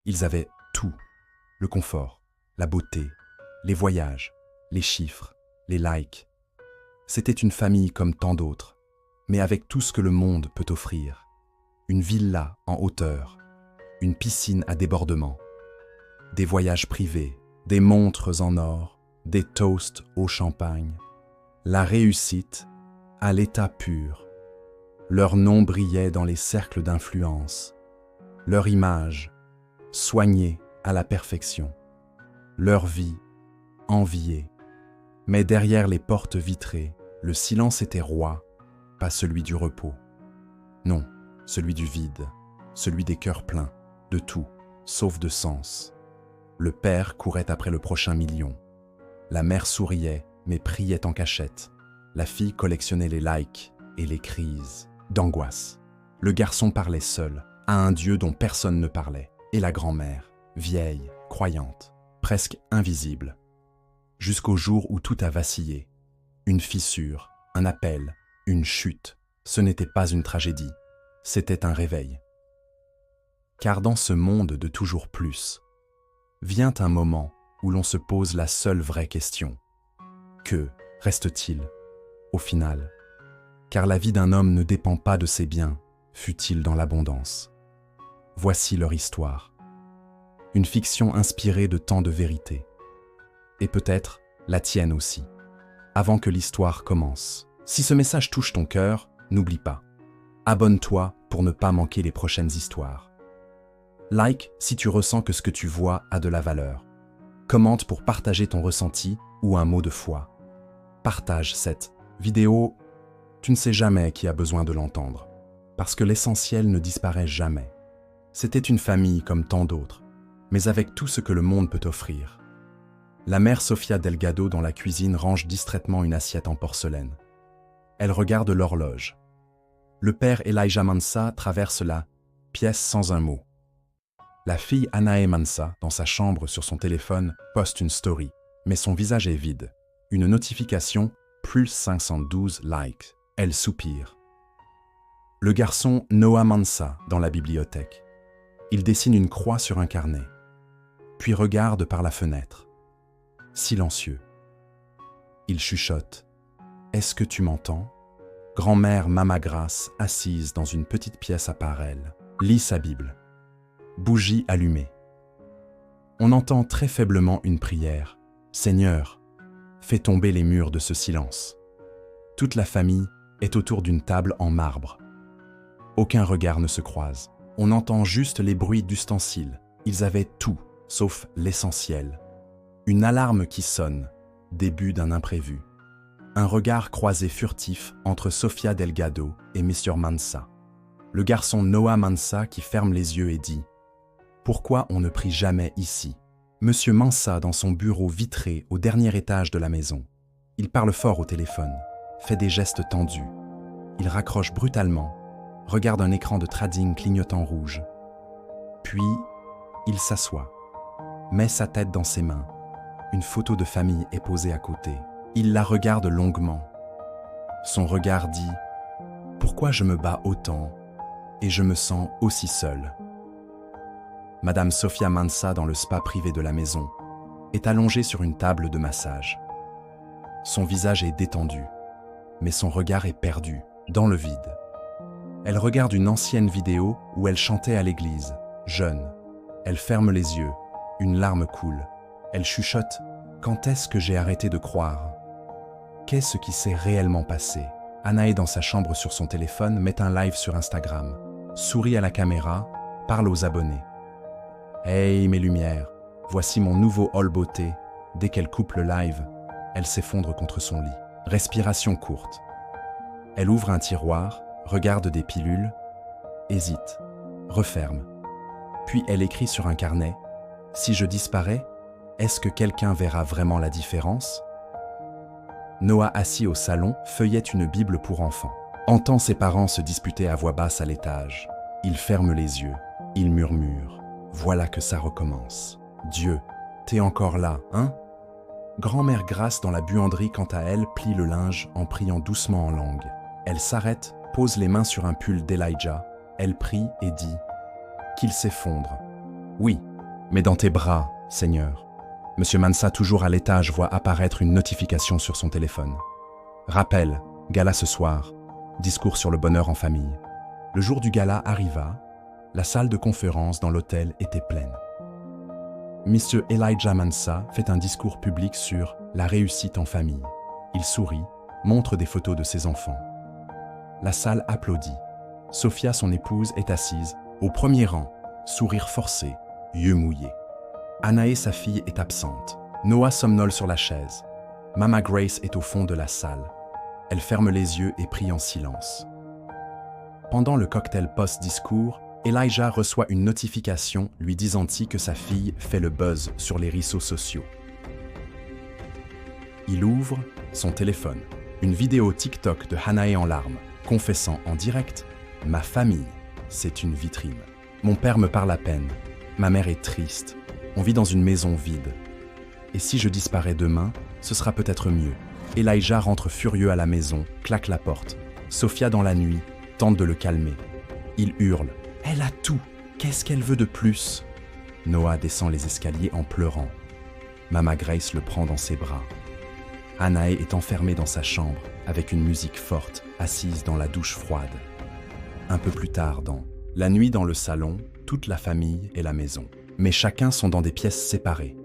Ils avaient tout. Le confort, la beauté, les voyages, les chiffres, les likes. C'était une famille comme tant d'autres, mais avec tout ce que le monde peut offrir. Une villa en hauteur, une piscine à débordement, des voyages privés, des montres en or, des toasts au champagne. La réussite à l'état pur. Leur nom brillait dans les cercles d'influence. Leur image, soignée à la perfection. Leur vie, enviée. Mais derrière les portes vitrées, le silence était roi, pas celui du repos. Non, celui du vide, celui des cœurs pleins, de tout, sauf de sens. Le père courait après le prochain million. La mère souriait, mais priait en cachette. La fille collectionnait les likes et les crises d'angoisse. Le garçon parlait seul, à un Dieu dont personne ne parlait. Et la grand-mère, vieille, croyante, presque invisible. Jusqu'au jour où tout a vacillé. Une fissure, un appel, une chute. Ce n'était pas une tragédie, c'était un réveil. Car dans ce monde de toujours plus, vient un moment où l'on se pose la seule vraie question. Que reste-t-il, au final? Car la vie d'un homme ne dépend pas de ses biens, fût-il dans l'abondance. Voici leur histoire. Une fiction inspirée de tant de vérité. Et peut-être la tienne aussi. Avant que l'histoire commence. Si ce message touche ton cœur, n'oublie pas. Abonne-toi pour ne pas manquer les prochaines histoires. Like si tu ressens que ce que tu vois a de la valeur. Commente pour partager ton ressenti ou un mot de foi. Partage cette vidéo. Tu ne sais jamais qui a besoin de l'entendre. Parce que l'essentiel ne disparaît jamais. C'était une famille comme tant d'autres, mais avec tout ce que le monde peut offrir. La mère Sofia Delgado dans la cuisine range distraitement une assiette en porcelaine. Elle regarde l'horloge. Le père Elijah Mansa traverse la pièce sans un mot. La fille Anae Mansa, dans sa chambre sur son téléphone, poste une story, mais son visage est vide. Une notification, plus 512 likes. Elle soupire. Le garçon Noah Mansa dans la bibliothèque. Il dessine une croix sur un carnet, puis regarde par la fenêtre. Silencieux. Il chuchote. « Est-ce que tu m'entends ?» Grand-mère Mama Grace, assise dans une petite pièce à part elle, lit sa Bible. Bougie allumée. On entend très faiblement une prière. « Seigneur, fais tomber les murs de ce silence. » Toute la famille est autour d'une table en marbre. Aucun regard ne se croise. On entend juste les bruits d'ustensiles. Ils avaient tout, sauf l'essentiel. Une alarme qui sonne, début d'un imprévu. Un regard croisé furtif entre Sofia Delgado et Mr. Mansa. Le garçon Noah Mansa qui ferme les yeux et dit « Pourquoi on ne prie jamais ici ?» Monsieur Mansa dans son bureau vitré au dernier étage de la maison. Il parle fort au téléphone, fait des gestes tendus. Il raccroche brutalement, regarde un écran de trading clignotant rouge. Puis, il s'assoit, met sa tête dans ses mains. Une photo de famille est posée à côté. Il la regarde longuement. Son regard dit « Pourquoi je me bats autant et je me sens aussi seul ?» Madame Sofia Mansa dans le spa privé de la maison est allongée sur une table de massage. Son visage est détendu, mais son regard est perdu, dans le vide. Elle regarde une ancienne vidéo où elle chantait à l'église, jeune. Elle ferme les yeux, une larme coule. Elle chuchote « Quand est-ce que j'ai arrêté de croire ?» Qu'est-ce qui s'est réellement passé? Anae dans sa chambre sur son téléphone met un live sur Instagram, sourit à la caméra, parle aux abonnés. « Hey mes lumières, voici mon nouveau haul beauté. » Dès qu'elle coupe le live, elle s'effondre contre son lit. Respiration courte. Elle ouvre un tiroir, regarde des pilules, hésite, referme. Puis elle écrit sur un carnet « Si je disparais, est-ce que quelqu'un verra vraiment la différence ?» Noah, assis au salon, feuillette une Bible pour enfants. Entend ses parents se disputer à voix basse à l'étage. Il ferme les yeux, il murmure « Voilà que ça recommence. Dieu, t'es encore là, hein ?» Grand-mère Grace dans la buanderie, quant à elle, plie le linge en priant doucement en langue. Elle s'arrête, pose les mains sur un pull d'Elijah. Elle prie et dit « Qu'il s'effondre. » Oui, Mais dans tes bras, Seigneur. Monsieur Mansa, toujours à l'étage, voit apparaître une notification sur son téléphone. Rappel, gala ce soir, discours sur le bonheur en famille. Le jour du gala arriva, la salle de conférence dans l'hôtel était pleine. Mr. Elijah Mansa fait un discours public sur la réussite en famille. Il sourit, montre des photos de ses enfants. La salle applaudit. Sophia, son épouse, est assise, au premier rang, sourire forcé, yeux mouillés. Anaé, sa fille, est absente. Noah somnole sur la chaise. Mama Grace est au fond de la salle. Elle ferme les yeux et prie en silence. Pendant le cocktail post-discours, Elijah reçoit une notification lui disant que sa fille fait le buzz sur les réseaux sociaux. Il ouvre son téléphone. Une vidéo TikTok de Hanae en larmes, confessant en direct « Ma famille, c'est une vitrine. Mon père me parle à peine. Ma mère est triste. On vit dans une maison vide. Et si je disparais demain, ce sera peut-être mieux. » Elijah rentre furieux à la maison, claque la porte. Sophia, dans la nuit, tente de le calmer. Il hurle. Elle a tout. Qu'est-ce qu'elle veut de plus? Noah descend les escaliers en pleurant. Mama Grace le prend dans ses bras. Anae est enfermée dans sa chambre, avec une musique forte, assise dans la douche froide. Un peu plus tard, la nuit dans le salon, toute la famille et la maison. Mais chacun sont dans des pièces séparées.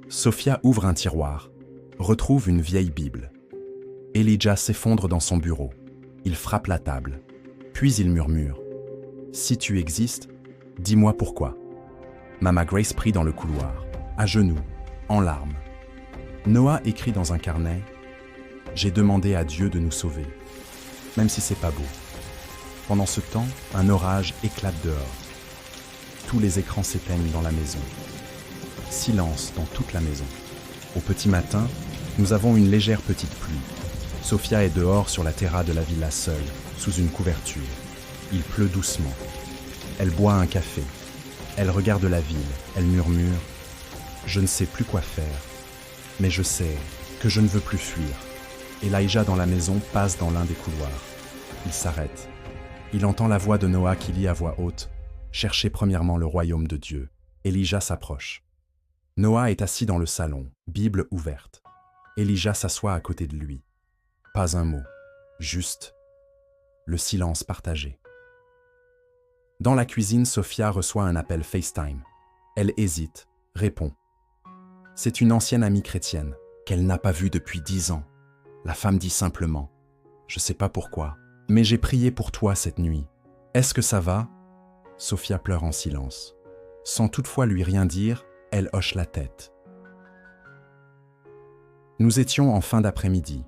Sophia ouvre un tiroir, retrouve une vieille Bible. Elijah s'effondre dans son bureau. Il frappe la table. Puis il murmure. Si tu existes, dis-moi pourquoi. Mama Grace prie dans le couloir, à genoux, en larmes. Noah écrit dans un carnet « J'ai demandé à Dieu de nous sauver, même si c'est pas beau. » Pendant ce temps, un orage éclate dehors. Tous les écrans s'éteignent dans la maison. Silence dans toute la maison. Au petit matin, nous avons une légère petite pluie. Sophia est dehors sur la terrasse de la villa seule, sous une couverture. Il pleut doucement. Elle boit un café. Elle regarde la ville. Elle murmure « Je ne sais plus quoi faire, mais je sais que je ne veux plus fuir. » Elijah dans la maison passe dans l'un des couloirs. Il s'arrête. Il entend la voix de Noah qui lit à voix haute « Cherchez premièrement le royaume de Dieu. » Elijah s'approche. Noah est assis dans le salon, Bible ouverte. Elijah s'assoit à côté de lui. Pas un mot, juste le silence partagé. Dans la cuisine, Sophia reçoit un appel FaceTime. Elle hésite, répond. C'est une ancienne amie chrétienne, qu'elle n'a pas vue depuis 10 ans. La femme dit simplement « Je sais pas pourquoi, mais j'ai prié pour toi cette nuit. Est-ce que ça va ?» Sophia pleure en silence. Sans toutefois lui rien dire, elle hoche la tête. Nous étions en fin d'après-midi.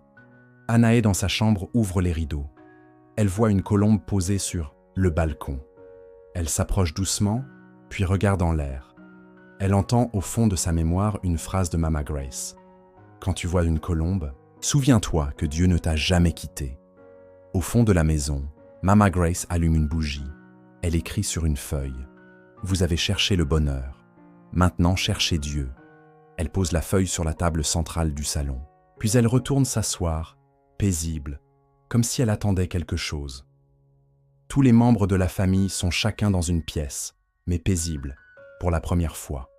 Anae dans sa chambre ouvre les rideaux. Elle voit une colombe posée sur le balcon. Elle s'approche doucement, puis regarde en l'air. Elle entend au fond de sa mémoire une phrase de Mama Grace. Quand tu vois une colombe, souviens-toi que Dieu ne t'a jamais quitté. Au fond de la maison, Mama Grace allume une bougie. Elle écrit sur une feuille. Vous avez cherché le bonheur. Maintenant cherchez Dieu. Elle pose la feuille sur la table centrale du salon. Puis elle retourne s'asseoir, paisible, comme si elle attendait quelque chose. Tous les membres de la famille sont chacun dans une pièce, mais paisibles, pour la première fois.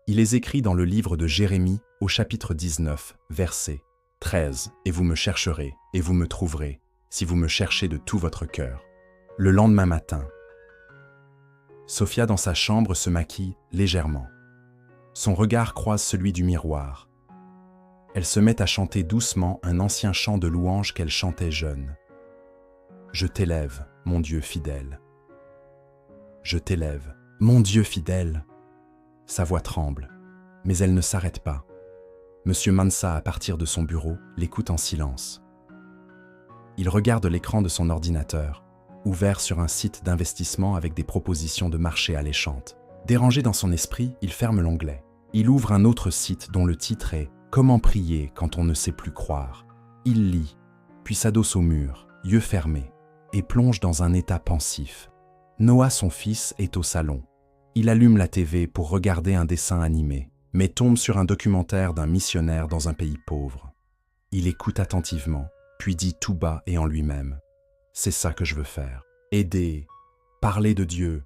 Il est écrit dans le livre de Jérémie, au chapitre 19, verset 13, « Et vous me chercherez, et vous me trouverez, si vous me cherchez de tout votre cœur. » Le lendemain matin, Sophia dans sa chambre se maquille légèrement. Son regard croise celui du miroir. Elle se met à chanter doucement un ancien chant de louange qu'elle chantait jeune. « Je t'élève, mon Dieu fidèle. Je t'élève, mon Dieu fidèle. » Sa voix tremble, mais elle ne s'arrête pas. Monsieur Mansa, à partir de son bureau, l'écoute en silence. Il regarde l'écran de son ordinateur, ouvert sur un site d'investissement avec des propositions de marché alléchantes. Dérangé dans son esprit, il ferme l'onglet. Il ouvre un autre site dont le titre est « Comment prier quand on ne sait plus croire ». Il lit, puis s'adosse au mur, yeux fermés, et plonge dans un état pensif. Noah, son fils, est au salon. Il allume la TV pour regarder un dessin animé, mais tombe sur un documentaire d'un missionnaire dans un pays pauvre. Il écoute attentivement, puis dit tout bas et en lui-même « C'est ça que je veux faire. Aider, parler de Dieu,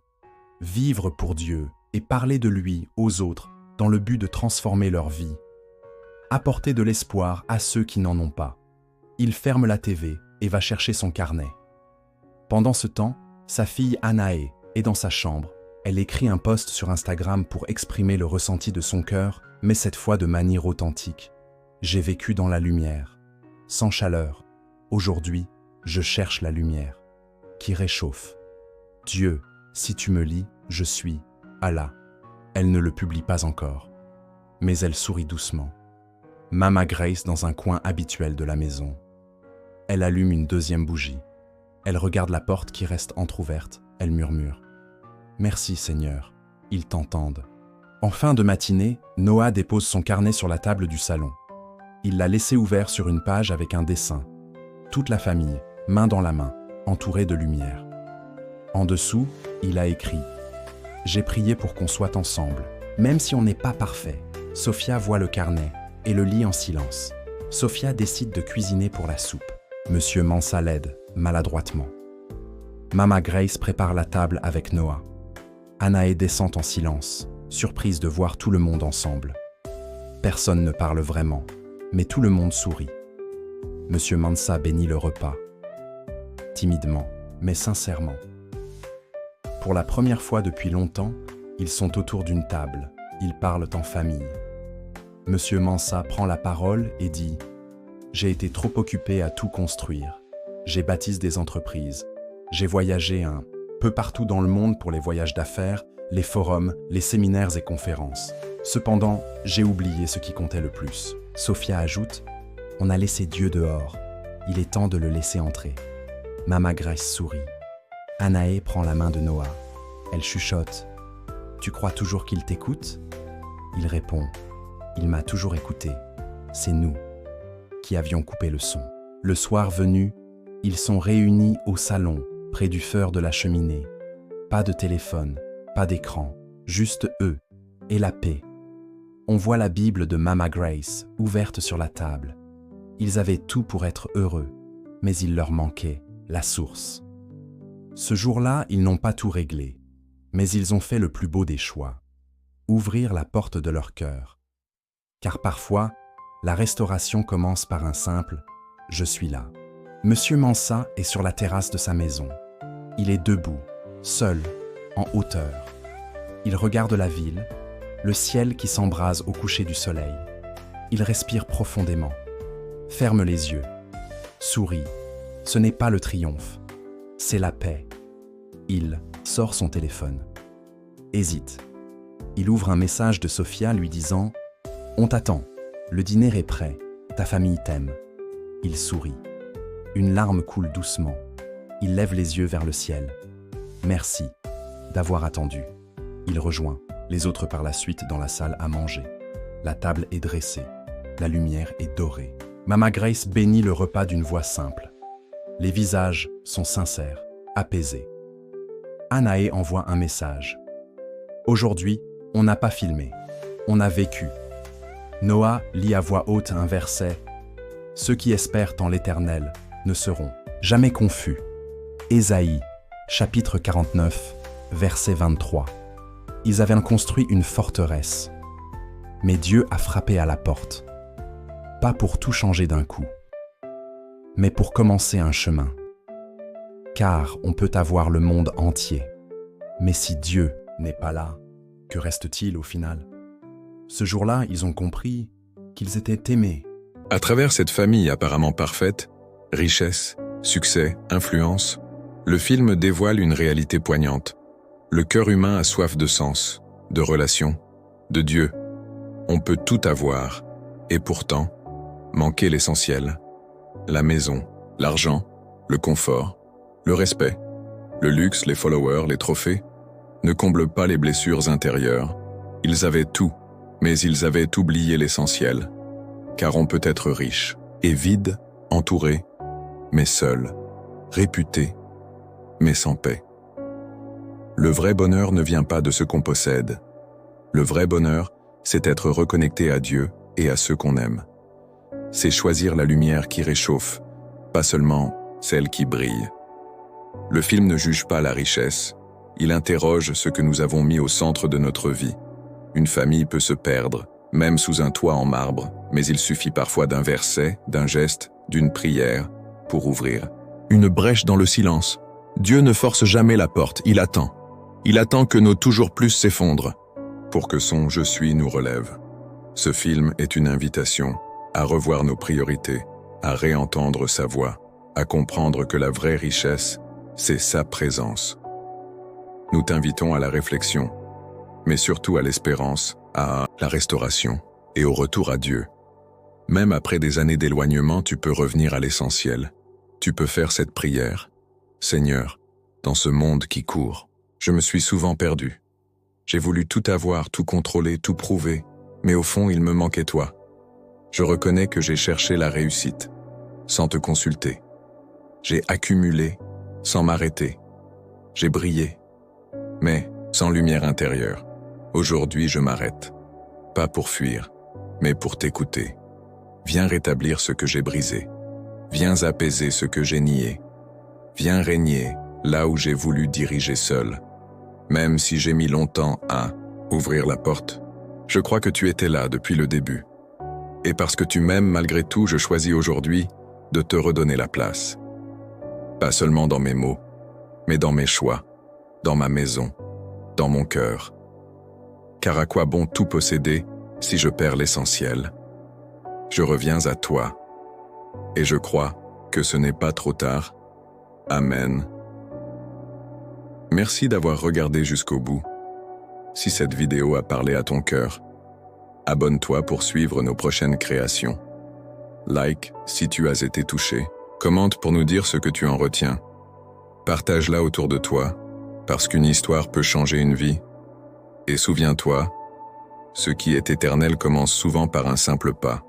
vivre pour Dieu, et parler de lui aux autres dans le but de transformer leur vie. Apporter de l'espoir à ceux qui n'en ont pas. Il ferme la TV et va chercher son carnet. Pendant ce temps, sa fille Anaé est dans sa chambre. Elle écrit un post sur Instagram pour exprimer le ressenti de son cœur, mais cette fois de manière authentique. J'ai vécu dans la lumière, sans chaleur. Aujourd'hui, je cherche la lumière, qui réchauffe. Dieu, si tu me lis, je suis Allah. Elle ne le publie pas encore, mais elle sourit doucement. Mama Grace dans un coin habituel de la maison. Elle allume une deuxième bougie. Elle regarde la porte qui reste entr'ouverte. Elle murmure. « Merci Seigneur, ils t'entendent. » En fin de matinée, Noah dépose son carnet sur la table du salon. Il l'a laissé ouvert sur une page avec un dessin. Toute la famille, main dans la main, entourée de lumière. En dessous, il a écrit « J'ai prié pour qu'on soit ensemble, même si on n'est pas parfait. » Sophia voit le carnet et le lit en silence. Sophia décide de cuisiner pour la soupe. Monsieur Mansa l'aide, maladroitement. Mama Grace prépare la table avec Noah. Anaé descend en silence, surprise de voir tout le monde ensemble. Personne ne parle vraiment, mais tout le monde sourit. Monsieur Mansa bénit le repas. Timidement, mais sincèrement. Pour la première fois depuis longtemps, ils sont autour d'une table. Ils parlent en famille. Monsieur Mansa prend la parole et dit « J'ai été trop occupé à tout construire. J'ai bâti des entreprises. J'ai voyagé un peu partout dans le monde pour les voyages d'affaires, les forums, les séminaires et conférences. Cependant, j'ai oublié ce qui comptait le plus. » Sophia ajoute « On a laissé Dieu dehors. Il est temps de le laisser entrer. » Mama Grace sourit. Anaé prend la main de Noah. Elle chuchote « Tu crois toujours qu'il t'écoute ?» Il répond « Il m'a toujours écouté. C'est nous qui avions coupé le son. » Le soir venu, ils sont réunis au salon, près du feu de la cheminée. Pas de téléphone, pas d'écran, juste eux et la paix. On voit la Bible de Mama Grace ouverte sur la table. Ils avaient tout pour être heureux, mais il leur manquait la source. Ce jour-là, ils n'ont pas tout réglé, mais ils ont fait le plus beau des choix. Ouvrir la porte de leur cœur. Car parfois, la restauration commence par un simple « Je suis là ». Monsieur Mansa est sur la terrasse de sa maison. Il est debout, seul, en hauteur. Il regarde la ville, le ciel qui s'embrase au coucher du soleil. Il respire profondément, ferme les yeux, sourit. Ce n'est pas le triomphe, c'est la paix. Il sort son téléphone. Hésite. Il ouvre un message de Sophia lui disant « On t'attend, le dîner est prêt, ta famille t'aime. » Il sourit. Une larme coule doucement. Il lève les yeux vers le ciel. « Merci d'avoir attendu. » Il rejoint les autres par la suite dans la salle à manger. La table est dressée. La lumière est dorée. Mama Grace bénit le repas d'une voix simple. Les visages sont sincères, apaisés. Anaé envoie un message. Aujourd'hui, on n'a pas filmé, on a vécu. Noah lit à voix haute un verset. Ceux qui espèrent en l'Éternel ne seront jamais confus. Ésaïe, chapitre 49, verset 23. Ils avaient construit une forteresse. Mais Dieu a frappé à la porte. Pas pour tout changer d'un coup, mais pour commencer un chemin. Car on peut avoir le monde entier. Mais si Dieu n'est pas là, que reste-t-il au final? Ce jour-là, ils ont compris qu'ils étaient aimés. À travers cette famille apparemment parfaite, richesse, succès, influence, le film dévoile une réalité poignante. Le cœur humain a soif de sens, de relations, de Dieu. On peut tout avoir, et pourtant, manquer l'essentiel. La maison, l'argent, le confort, le respect, le luxe, les followers, les trophées, ne comblent pas les blessures intérieures. Ils avaient tout, mais ils avaient oublié l'essentiel. Car on peut être riche et vide, entouré, mais seul, réputé, mais sans paix. Le vrai bonheur ne vient pas de ce qu'on possède. Le vrai bonheur, c'est être reconnecté à Dieu et à ceux qu'on aime. C'est choisir la lumière qui réchauffe, pas seulement celle qui brille. Le film ne juge pas la richesse, Il interroge ce que nous avons mis au centre de notre vie. Une famille peut se perdre, même sous un toit en marbre, mais il suffit parfois d'un verset, d'un geste, d'une prière, pour ouvrir une brèche dans le silence. Dieu ne force jamais la porte, il attend. Il attend que nos toujours plus s'effondrent, pour que son « je suis » nous relève. Ce film est une invitation à revoir nos priorités, à réentendre sa voix, à comprendre que la vraie richesse, c'est sa présence. Nous t'invitons à la réflexion, mais surtout à l'espérance, à la restauration et au retour à Dieu. Même après des années d'éloignement, tu peux revenir à l'essentiel. Tu peux faire cette prière. Seigneur, dans ce monde qui court, je me suis souvent perdu. J'ai voulu tout avoir, tout contrôler, tout prouver, mais au fond, il me manquait toi. Je reconnais que j'ai cherché la réussite, sans te consulter. J'ai accumulé, sans m'arrêter. J'ai brillé, mais sans lumière intérieure. Aujourd'hui, je m'arrête. Pas pour fuir, mais pour t'écouter. Viens rétablir ce que j'ai brisé. Viens apaiser ce que j'ai nié. Viens régner là où j'ai voulu diriger seul. Même si j'ai mis longtemps à ouvrir la porte, je crois que tu étais là depuis le début. Et parce que tu m'aimes malgré tout, je choisis aujourd'hui de te redonner la place. Pas seulement dans mes mots, mais dans mes choix, dans ma maison, dans mon cœur. Car à quoi bon tout posséder si je perds l'essentiel? Je reviens à toi, et je crois que ce n'est pas trop tard. Amen. Merci d'avoir regardé jusqu'au bout. Si cette vidéo a parlé à ton cœur, abonne-toi pour suivre nos prochaines créations. Like si tu as été touché. Commente pour nous dire ce que tu en retiens. Partage-la autour de toi, parce qu'une histoire peut changer une vie. Et souviens-toi, ce qui est éternel commence souvent par un simple pas.